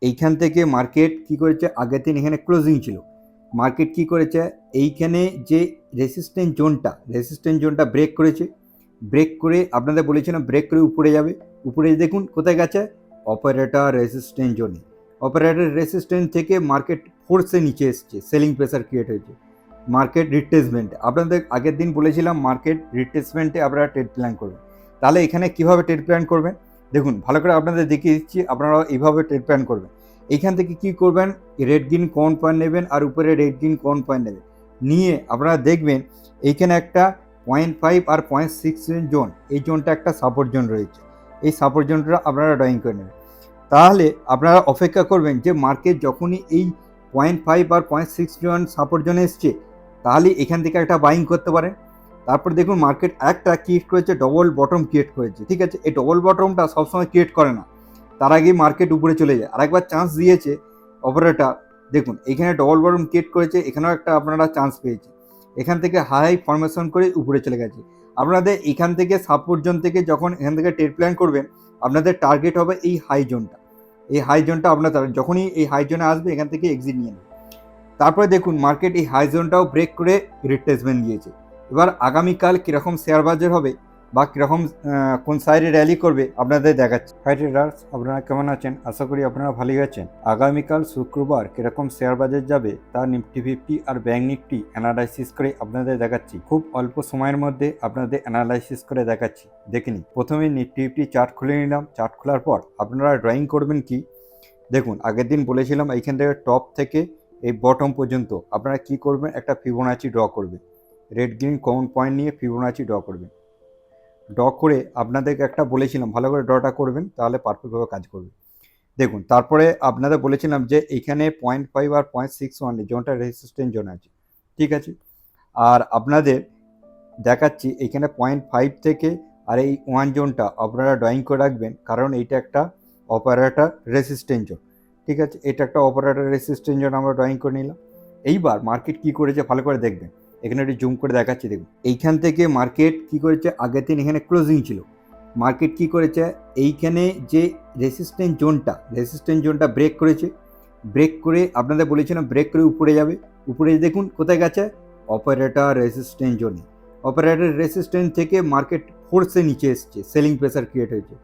এইখান থেকে মার্কেট কি করেছে, আগের দিন এখানে ক্লোজিং ছিল, মার্কেট কি করেছে এইখানে যে রেসিস্ট্যান্ট জোনটা ব্রেক করেছে, ব্রেক করে আপনাদের বলেছিলাম ব্রেক করে উপরে যাবে, উপরে দেখুন কোথায় গেছে, অপারেটর রেসিস্ট্যান্ট জোনে। অপারেটর রেসিস্ট্যান্ট থেকে মার্কেট ফোর্সে নিচে এসছে, সেলিং প্রেসার ক্রিয়েট হয়েছে, মার্কেট রিট্রেসমেন্ট। আপনাদের আগের দিন বলেছিলাম মার্কেট রিট্রেসমেন্টে আপনারা ট্রেড প্ল্যান করবেন। তাহলে এখানে কিভাবে ট্রেড প্ল্যান করবেন দেখুন, ভালো করে আপনাদের দেখিয়ে দিচ্ছি, আপনারা এইভাবে ট্রেড প্ল্যান করবেন। এইখান থেকে কি করবেন, রেড গ্রিন কোন পয়েন্ট নেবেন আর উপরে রেড গ্রিন কোন পয়েন্ট নেবেন, নিয়ে আপনারা দেখবেন এইখানে একটা 0.5 আর 0.6 জোন, এই জোনটা একটা সাপোর্ট জোন রয়েছে, এই সাপোর্ট জোনটা আপনারা ড্রয়িং করে নেবেন। তাহলে আপনারা অপেক্ষা করবেন যে মার্কেট যখনই এই 0.5 আর 0.6 জোন সাপোর্ট জোনে এসছে, তাহলে এখান থেকে একটা বাইং করতে পারেন। তারপর দেখুন মার্কেট একটা ক্রিয়েট করেছে, ডবল বটম ক্রিয়েট করেছে, ঠিক আছে। এই ডবল বটমটা সবসময় ক্রিয়েট করে না, তার আগে মার্কেট উপরে চলে যায়। আরেকবার চান্স দিয়েছে অপারেটর, দেখুন এখানে ডবল বটম ক্রিয়েট করেছে, এখানেও একটা আপনারা চান্স পেয়েছে, এখান থেকে হাই ফরমেশন করে উপরে চলে গেছে। আপনাদের এখান থেকে সাপোর্ট জোন থেকে যখন এখান থেকে ট্রেড প্ল্যান করবেন, আপনাদের টার্গেট হবে এই হাই জোনটা, এই হাই জোনটা আপনার যখনই এই হাই জোনে আসবে এখান থেকে এক্সিট নিয়ে নেবে। তারপরে দেখুন মার্কেট এই হাই জোনটাও ব্রেক করে রিট্রেসমেন্ট দিয়েছে। এবার আগামীকাল কীরকম শেয়ার বাজার হবে বা কীরকম কোন সাইডে র্যালি করবে আপনাদের দেখাচ্ছি। হাই ট্রেডার্স, আপনারা কেমন আছেন? আশা করি আপনারা ভালোই আছেন। আগামীকাল শুক্রবার কীরকম শেয়ার বাজার যাবে তা নিফটি 50 আর ব্যাংক নিফটি অ্যানালাইসিস করে আপনাদের দেখাচ্ছি। খুব অল্প সময়ের মধ্যে আপনাদের অ্যানালাইসিস করে দেখাচ্ছি, দেখে নিন। প্রথমে নিফটি 50 চার্ট খুলে নিলাম। চার্ট খোলার পর আপনারা ড্রয়িং করবেন কি দেখুন, আগের দিন বলেছিলাম এইখান থেকে টপ থেকে এই বটম পর্যন্ত আপনারা কি করবেন, একটা ফিবোনাচি ড্র করবেন, রেড গ্রিন কমন পয়েন্ট নিয়ে ফিবোনাচি ড্র করবেন। ড্র করে আপনাদেরকে একটা বলেছিলাম ভালো করে ড্রটা করবেন, তাহলে পারফেক্টভাবে কাজ করবে। দেখুন তারপরে আপনাদের বলেছিলাম যে এইখানে 0.5 আর 0.61 জোনটা রেজিস্ট্যান্ট জোন আছে, ঠিক আছে। আর আপনাদের দেখাচ্ছি এইখানে 0.5 থেকে আর এই 1 জোনটা আপনারা ড্রয়িং করে রাখবেন, কারণ এইটা একটা অপারেটর রেসিস্ট্যান্ট জোন, ঠিক আছে। এটা একটা অপারেটর রেসিস্ট্যান্ট জোন আমরা ড্রয়িং করে নিলাম। এইবার মার্কেট কি করেছে ভালো করে দেখবেন, এখানে একটু জুম করে দেখাচ্ছি। দেখুন এইখান থেকে মার্কেট কি করেছে, আগের দিন এখানে ক্লোজিং ছিল, মার্কেট কি করেছে এইখানে যে রেসিস্ট্যান্ট জোনটা ব্রেক করেছে, ব্রেক করে আপনাদের বলেছিলাম ব্রেক করে উপরে যাবে, উপরে দেখুন কোথায় গেছে, অপারেটর রেসিস্ট্যান্ট জোনে। অপারেটর রেসিস্ট্যান্ট থেকে মার্কেট ফোর্সে নিচে এসছে, সেলিং প্রেসার ক্রিয়েট হয়েছে,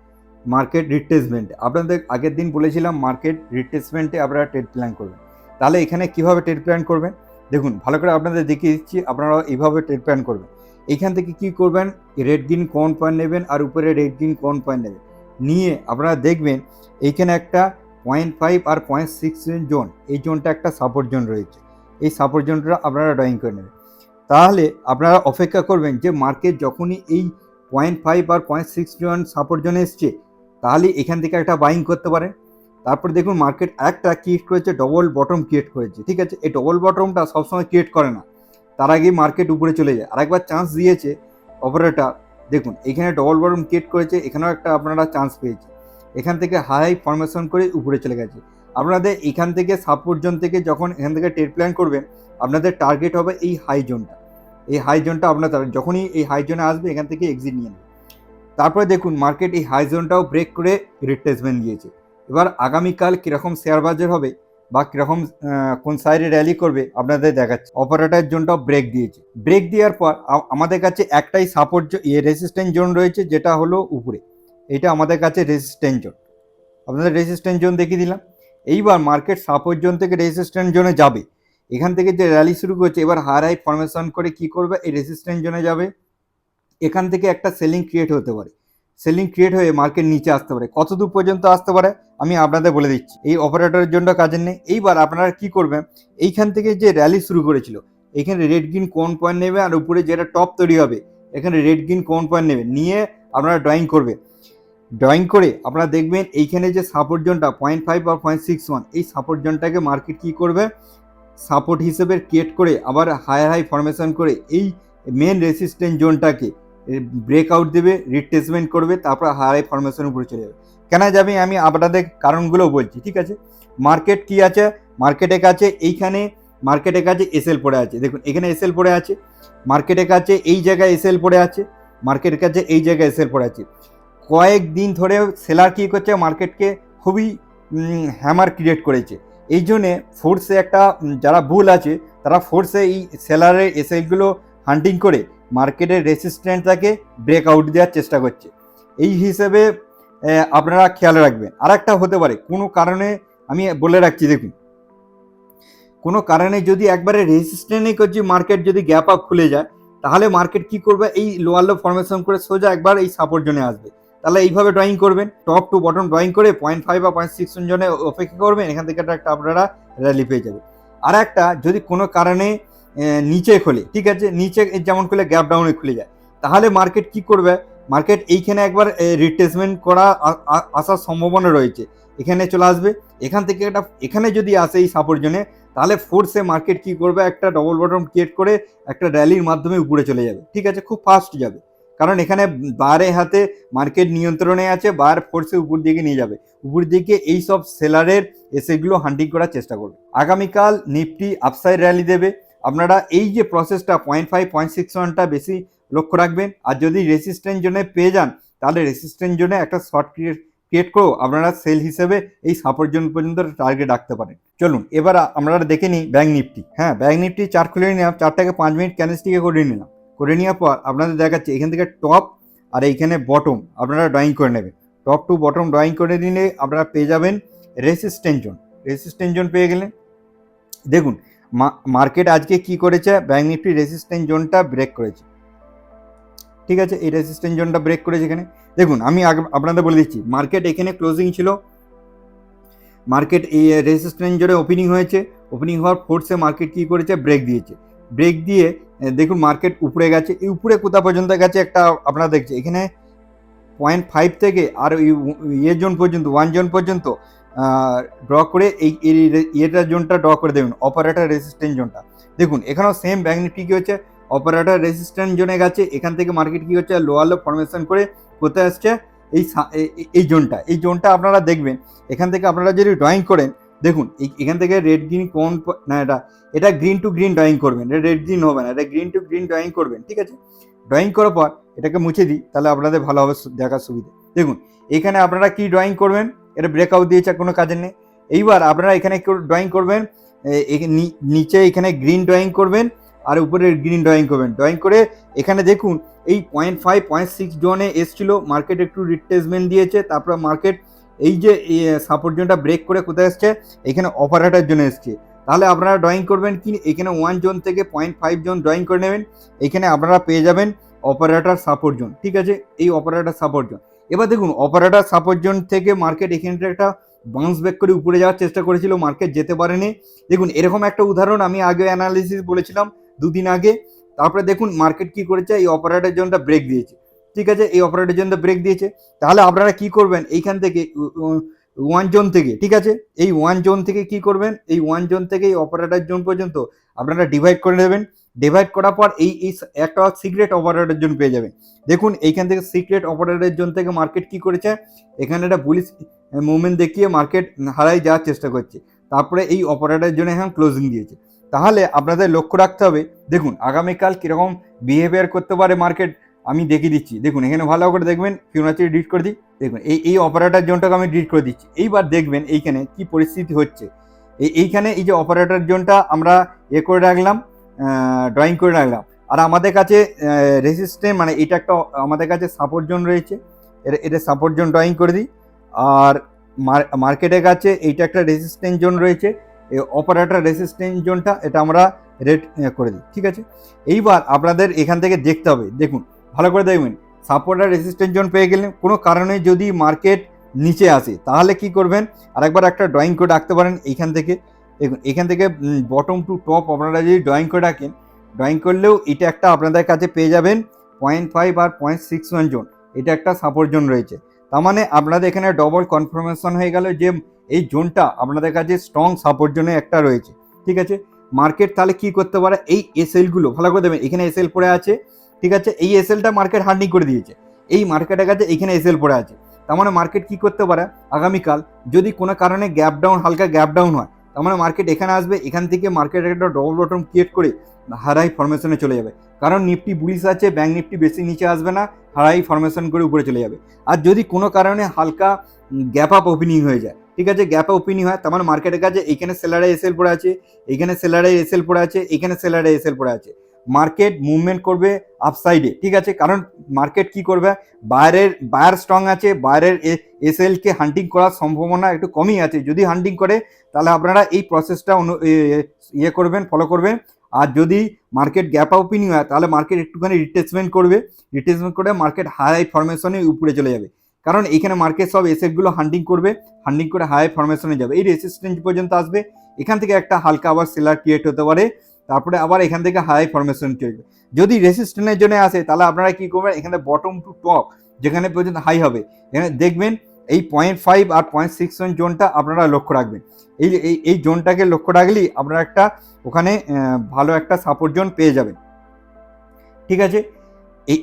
মার্কেট রিট্রেসমেন্ট। আপনাদের আগের দিন বলেছিলাম মার্কেট রিট্রেসমেন্টে আপনারা ট্রেড প্ল্যান করবেন। তাহলে এখানে কিভাবে ট্রেড প্ল্যান করবেন দেখুন, ভালো করে আপনাদের দেখিয়ে দিচ্ছি, আপনারা এইভাবে ট্রেড প্ল্যান করবেন। এইখান থেকে কি করবেন, রেড গ্রিন কোন পয়েন্ট নেবেন আর উপরে রেড গ্রিন কোন পয়েন্ট নেবেন, নিয়ে আপনারা দেখবেন এইখানে একটা 0.5 আর 0.6 জোন, এই জোনটা একটা সাপোর্ট জোন রয়েছে, এই সাপোর্ট জোনটা আপনারা ড্রয়িং করে নেবেন। তাহলে আপনারা অপেক্ষা করবেন যে মার্কেট যখনই এই 0.5 আর 0.6 জোন সাপোর্ট জোনে এসছে, তাহলে এখান থেকে একটা বাইং করতে পারেন। তারপর দেখুন মার্কেট একটা ক্রিয়েট করেছে, ডবল বটম ক্রিয়েট করেছে, ঠিক আছে। এই ডবল বটমটা সবসময় ক্রিয়েট করে না, তার আগে মার্কেট উপরে চলে যায়। আরেকবার চান্স দিয়েছে অপারেটর, দেখুন এখানে ডবল বটম ক্রিয়েট করেছে, এখানেও একটা আপনারা চান্স পেয়েছে, এখান থেকে হাই ফরমেশন করে উপরে চলে গেছে। আপনাদের এখান থেকে সাপোর্ট জোন থেকে যখন এখান থেকে ট্রেড প্ল্যান করবেন, আপনাদের টার্গেট হবে এই হাই জোনটা, এই হাই জোনটা আপনার যখনই এই হাই জোনে আসবে এখান থেকে এক্সিট নিয়ে নেবে। তারপরে দেখুন মার্কেট এই হাই জোনটাও ব্রেক করে রিট্রেসমেন্ট দিয়েছে। এবার আগামীকাল কীরকম শেয়ার বাজার হবে বা কীরকম কোন সাইডে র্যালি করবে আপনাদের দেখাচ্ছে। অপারেটর জোনটাও ব্রেক দিয়েছে, ব্রেক দেওয়ার পর আমাদের কাছে একটাই সাপোর্ট রেজিস্ট্যান্ট জোন রয়েছে, যেটা হলো উপরে, এটা আমাদের কাছে রেজিস্ট্যান্ট জোন, আপনাদের রেজিস্ট্যান্ট জোন দেখিয়ে দিলাম। এইবার মার্কেট সাপোর্ট জোন থেকে রেজিস্ট্যান্ট জোনে যাবে, এখান থেকে যে র্যালি শুরু করছে, এবার হাই ফরমেশন করে কি করবে, এই রেজিস্ট্যান্ট জোনে যাবে, এখান থেকে একটা সেলিং ক্রিয়েট হতে পারে, সেলিং ক্রিয়েট হয়ে মার্কেট নিচে আসতে পারে। কত দূর পর্যন্ত আসতে পারে আমি আপনাদের বলে দিচ্ছি, এই অপারেটরের জন্য কাজের নেই। এইবার আপনারা কি করবেন, এইখান থেকে যে র্যালি শুরু করেছিল, এখানে রেড গ্রিন কোন পয়েন্ট নেবে আর উপরে যেটা টপ তৈরি হবে এখানে রেড গ্রিন কোন পয়েন্ট নেবে, নিয়ে আপনারা ড্রয়িং করবে। ড্রয়িং করে আপনারা দেখবেন এইখানে যে সাপোর্ট জোনটা 0.5 বা 0.61, এই সাপোর্ট জোনটাকে মার্কেট কি করবে, সাপোর্ট হিসেবে ক্রিয়েট করে আবার হাই ফরমেশন করে এই মেন রেসিস্ট্যান্ট জোনটাকে ব্রেকআউট দেবে, রিট্রেসমেন্ট করবে, তারপর হাই ফরমেশন উপরে চলে যাবে। কেন যাবে আমি আপনাদের কারণগুলো বলছি, ঠিক আছে। মার্কেট কি আছে, মার্কেটের কাছে এইখানে মার্কেটের কাছে এসএল পড়ে আছে, দেখুন এখানে এসএল পড়ে আছে, মার্কেটের কাছে এই জায়গায় এসএল পড়ে আছে, মার্কেটের কাছে এই জায়গায় এসএল পড়ে আছে। কয়েকদিন ধরে সেলার কি করছে, মার্কেটকে খুবই হ্যামার ক্রিয়েট করেছে। এই জন্যে ফোর্সে একটা যারা বুল আছে তারা ফোর্সে এই সেলারের এসএলগুলো হান্টিং করে মার্কেটের রেসিস্ট্যান্টটাকে ব্রেকআউট দেওয়ার চেষ্টা করছে। এই হিসেবে আপনারা খেয়াল রাখবেন। আর একটা হতে পারে কোনো কারণে, আমি বলে রাখছি, দেখুন কোনো কারণে যদি একবারে রেজিস্ট্যান্টই করছি মার্কেট যদি গ্যাপ আপ খুলে যায়, তাহলে মার্কেট কি করবে, এই লোয়ার লো ফরমেশন করে সোজা একবার এই সাপোর্ট জোনে আসবে। তাহলে এইভাবে ড্রয়িং করবেন, টপ টু বটম ড্রয়িং করে 0.5 বা 0.6 জনে অপেক্ষা করবেন, এখান থেকে একটা আপনারা র্যালি পেয়ে যাবে। আর একটা যদি কোনো কারণে নিচে খোলে, ঠিক আছে, নিচে যেমন খুলে গ্যাপ ডাউনে খুলে যায়, তাহলে মার্কেট কি করবে, মার্কেট এইখানে একবার রিট্রেসমেন্ট করা আসার সম্ভাবনা রয়েছে, এখানে চলে আসবে। এখান থেকে এখানে যদি আসে এই সাপোর্ট জোনে, তাহলে ফোর্সে মার্কেট কি করবে, একটা ডবল বটম ক্রিয়েট করে একটা র্যালির মাধ্যমে উপরে চলে যাবে, ঠিক আছে, খুব ফাস্ট যাবে, কারণ এখানে বায়ারের হাতে মার্কেট নিয়ন্ত্রণে আছে, বায়ার ফোর্সে উপর দিকে নিয়ে যাবে, উপর দিকে এই সব সেলারের এসেগুলো হান্টিং করার চেষ্টা করবে। আগামীকাল নিফটি আপসাইড র্যালি দেবে। আপনারা এই যে প্রসেসটা 0.5 0.61টা বেশি লক্ষ্য রাখবেন। আর যদি রেসিস্ট্যান্ট জোনে পেয়ে যান, তাহলে রেসিস্ট্যান্ট জোনে একটা শর্ট ক্রিয়েট করেও আপনারা সেল হিসেবে এই সাপোর্ট জোন পর্যন্ত টার্গেট রাখতে পারেন। চলুন এবার আমরা দেখে নিই ব্যাঙ্ক নিফটি। হ্যাঁ, ব্যাঙ্ক নিফটি চার্ট খুলে নিলাম, 4 থেকে 5 মিনিট ক্যান্ডেলস্টিকে করে নিলাম। করে নেওয়ার পর আপনাদের দেখাচ্ছে এখান থেকে টপ আর এইখানে বটম আপনারা ড্রয়িং করে নেবেন। টপ টু বটম ড্রয়িং করে নিলে আপনারা পেয়ে যাবেন রেসিস্ট্যান্ট জোন। রেসিস্ট্যান্ট জোন পেয়ে গেলেন। দেখুন মার্কেট আজকে কি করেছে, ব্যাঙ্ক নিফটি রেসিস্ট্যান্ট জোনটা ব্রেক করেছে, ঠিক আছে, এই রেসিস্ট্যান্ট জোনটা ব্রেক করেছে এখানে। দেখুন আমি আপনাদের বলে দিচ্ছি, মার্কেট এখানে ক্লোজিং ছিল, মার্কেট এই রেসিস্ট্যান্ট জোনে ওপেনিং হয়েছে, ওপেনিং হওয়ার ফোর্সে মার্কেট কি করেছে, ব্রেক দিয়েছে। ব্রেক দিয়ে দেখুন মার্কেট উপরে গেছে, এই উপরে কোথা পর্যন্ত গেছে একটা আপনারা দেখছে এখানে 0.5 থেকে আর ইয়ে জোন পর্যন্ত 1 জোন পর্যন্ত ড্র করে এই ইয়েটার জোনটা ড্র করে দেবেন, অপারেটর রেসিস্ট্যান্ট জোনটা। দেখুন এখানেও সেম ব্যাঙ্ক নিফটি কি হচ্ছে, অপারেটর রেসিস্ট্যান্ট জোনে গেছে, এখান থেকে মার্কেট কি হচ্ছে, লোয়ার লো ফরমেশন করে কোথায় আসছে, এই জোনটা আপনারা দেখবেন। এখান থেকে আপনারা যদি ড্রয়িং করেন, দেখুন এখান থেকে রেড গ্রিন কোন না, এটা গ্রিন টু গ্রিন ড্রয়িং করবেন, এটা রেড গ্রিন হবে না, এটা গ্রিন টু গ্রিন ড্রয়িং করবেন, ঠিক আছে। ড্রয়িং করার পর এটাকে মুছে দিই, তাহলে আপনাদের ভালোভাবে দেখার সুবিধা। দেখুন এখানে আপনারা কি ড্রয়িং করবেন, এটা ব্রেকআউট দিয়েছে, কোনো কাজের নেই। এইবার আপনারা এখানে ড্রয়িং করবেন, নিচে এখানে গ্রিন ড্রয়িং করবেন আর উপরে গ্রিন ড্রয়িং করবেন। ড্রয়িং করে এখানে দেখুন এই 0.5 0.6 জোনে এসছিল, মার্কেট একটু রিট্রেসমেন্ট দিয়েছে, তারপর মার্কেট এই যে সাপোর্ট জোনটা ব্রেক করে কোথায় এসছে, এখানে অপারেটর জোনে এসছে। তাহলে আপনারা ড্রয়িং করবেন কি, এখানে 1 জোন থেকে 0.5 জোন ড্রয়িং করে নেবেন, এখানে আপনারা পেয়ে যাবেন অপারেটর সাপোর্ট জোন, ঠিক আছে, এই অপারেটর সাপোর্ট জোন। এবার দেখুন অপারেটর সাপোর্ট জোন থেকে মার্কেট এখানটা একটা বাউন্স ব্যাক করে উপরে যাওয়ার চেষ্টা করেছিল, মার্কেট যেতে পারেনি। দেখুন এরকম একটা উদাহরণ আমি আগে অ্যানালিসিস বলেছিলাম 2 দিন আগে। তারপরে দেখুন মার্কেট কি করেছে, এই অপারেটর জোনটা ব্রেক দিয়েছে, ঠিক আছে, এই অপারেটর জোনটা ব্রেক দিয়েছে। তাহলে আপনারা কি করবেন, এইখান থেকে 1 জোন থেকে, ঠিক আছে, এই 1 জোন থেকে কি করবেন, এই 1 জোন থেকে এই অপারেটর জোন পর্যন্ত আপনারা ডিভাইড করে নেবেন। ডিভাইড করার পর এই একটা সিক্রেট অপারেটর জোন পেয়ে যাবেন। দেখুন এইখান থেকে সিক্রেট অপারেটর জোন থেকে মার্কেট কি করেছে, এখানে একটা বুলিশ মুভমেন্ট দেখিয়ে মার্কেট হারাই যাওয়ার চেষ্টা করছে, তারপরে এই অপারেটর জোনে এখন ক্লোজিং দিয়েছে। তাহলে আপনাদের লক্ষ্য রাখতে হবে, দেখুন আগামীকাল কীরকম বিহেভিয়ার করতে পারে মার্কেট আমি দেখিয়ে দিচ্ছি। দেখুন এখানে ভালো করে দেখবেন, ফিবোনাচি ডিলিট করে দিই, দেখুন এই অপারেটর জোনটাকে আমি ডিলিট করে দিচ্ছি। এইবার দেখবেন এইখানে কি পরিস্থিতি হচ্ছে, এইখানে এই যে অপারেটর জোনটা আমরা করে রাখলাম, ড্রয়িং করে রাখলাম, আর আমাদের কাছে রেসিস্ট্যান্ট মানে এটা একটা আমাদের কাছে সাপোর্ট জোন রয়েছে, এটা সাপোর্ট জোন ড্রয়িং করে দিই। আর মার্কেটের কাছে এইটা একটা রেসিস্ট্যান্ট জোন রয়েছে, অপারেটর রেসিস্ট্যান্ট জোনটা এটা আমরা রেড করে দিই, ঠিক আছে। এইবার আপনাদের এখান থেকে দেখতে হবে, দেখুন ভালো করে দেখবেন, সাপোর্ট আর রেসিস্ট্যান্ট জোন পেয়ে গেলেন। কোনো কারণে যদি মার্কেট নিচে আসে তাহলে কি করবেন, আরেকবার একটা ড্রয়িং করে রাখতে পারেন এইখান থেকে। দেখুন এখান থেকে বটম টু টপ আপনারা যদি ড্রয়িং করে রাখেন, ড্রয়িং করলেও এটা একটা আপনাদের কাছে পেয়ে যাবেন 0.5 আর 0.61 জোন, এটা একটা সাপোর্ট জোন রয়েছে। তার মানে আপনাদের এখানে ডবল কনফার্মেশন হয়ে গেল যে এই জোনটা আপনাদের কাছে স্ট্রং সাপোর্ট জোনে একটা রয়েছে, ঠিক আছে। মার্কেট তাহলে কি করতে পারে, এই এসএলগুলো ভালো করে দেবেন, এখানে এসএল পড়ে আছে, ঠিক আছে, এই এসএলটা মার্কেট হার্ডনিং করে দিয়েছে, এই মার্কেটের কাছে এখানে এসএল পড়ে আছে। তার মানে মার্কেট কি করতে পারে, আগামীকাল যদি কোনো কারণে গ্যাপ ডাউন, হালকা গ্যাপ ডাউন হয়, তার মানে মার্কেট এখানে আসবে, এখান থেকে মার্কেট একটা ডবল বটম ক্রিয়েট করে হারাই ফরমেশনে চলে যাবে, কারণ নিফটি বুলিশ আছে, ব্যাঙ্ক নিফটি বেশি নিচে আসবে না, হারাই ফরমেশন করে উপরে চলে যাবে। আর যদি কোনো কারণে হালকা গ্যাপ আপ ওপেনিং হয়ে যায়, ঠিক আছে, গ্যাপে ওপেনিং হয়, তার মানে মার্কেটের কাছে এইখানে সেলারে এসএল পড়ে আছে, এইখানে সেলারে এসএল পড়ে আছে, এইখানে সেলারে এসএল পড়ে আছে। মার্কেট মুভমেন্ট করবে আপসাইডে, ঠিক আছে, কারণ মার্কেট কি করবে, বায়ার স্ট্রং আছে, বায়ারের এসএল কে হান্টিং করার সম্ভাবনা একটু কমই আছে। যদি হান্টিং করে তাহলে আপনারা এই প্রসেসটা ইয়ে করবেন, ফলো করবেন। আর যদি মার্কেট গ্যাপ ওপেনিং হয় তাহলে মার্কেট একটুখানি রিট্রেসমেন্ট করবে, রিট্রেসমেন্ট করে মার্কেট হাই ফরমেশনে উপরে চলে যাবে, কারণ এইখানে মার্কেট সব এসেটগুলো হান্টিং করবে, হান্টিং করে হাই ফরমেশনে যাবে, এই রেসিস্টেন্স পর্যন্ত আসবে। এখান থেকে একটা হালকা আবার সেলার ক্রিয়েট হতে পারে, তারপরে আবার এখান থেকে হাই ফরমেশন চলবে। যদি রেসিস্টেন্সের জন্য আসে তাহলে আপনারা কি করবেন, এখানে বটম টু টপ যেখানে পর্যন্ত হাই হবে এখানে দেখবেন এই 0.5 আর 0.61 জোনটা আপনারা লক্ষ্য রাখবেন। এই জোনটাকে লক্ষ্য রাখলেই আপনারা একটা ওখানে ভালো একটা সাপোর্ট জোন পেয়ে যাবেন, ঠিক আছে।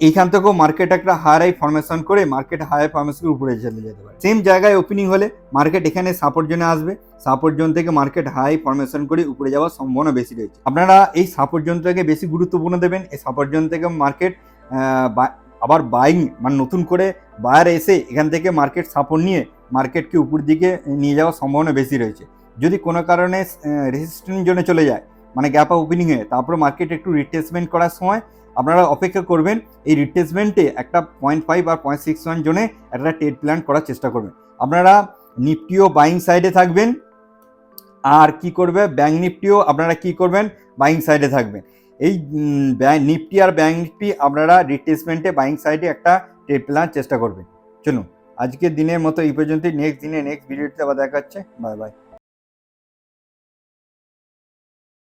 এইখান থেকেও মার্কেট একটা হাই ফরমেশন করে মার্কেট হাই ফরমেশনের উপরে চলে যেতে পারে। সেম জায়গায় ওপেনিং হলে মার্কেট এখানে সাপোর্ট জোনে আসবে, সাপোর্ট জোন থেকে মার্কেট হাই ফরমেশন করে উপরে যাওয়ার সম্ভাবনা বেশি রয়েছে। আপনারা এই সাপোর্ট জোনটাকে বেশি গুরুত্বপূর্ণ দেবেন। এই সাপোর্ট জোন থেকে মার্কেট আবার বাইং মানে নতুন করে বায়ার এসে এখান থেকে মার্কেট সাপোর্ট নিয়ে মার্কেটকে উপর দিকে নিয়ে যাওয়ার সম্ভাবনা বেশি রয়েছে। যদি কোনো কারণে রেজিস্ট্যান্স জোনে চলে যায় মানে গ্যাপ ওপেনিং হয়ে তারপর মার্কেট একটু রিট্রেসমেন্ট করার সময় আপনারা অপেক্ষা করবেন, এই রিট্রেসমেন্টে একটা 0.5 আর 0.61 জোনে একটা ট্রেড প্ল্যান করার চেষ্টা করবেন। আপনারা নিফটিও বাইং সাইডে থাকবেন, আর কি করবে ব্যাংক নিফটিও আপনারা কি করবেন বাইং সাইডে থাকবেন। এই নিফটি আর ব্যাংক নিফটি আপনারা রিট্রেসমেন্টে বাইং সাইডে একটা ট্রেড প্ল্যান চেষ্টা করবেন। চলুন আজকের দিনের মতো এই পর্যন্তই, নেক্সট দিনে নেক্সট ভিডিওতে আবার দেখা হচ্ছে, বাই বাই।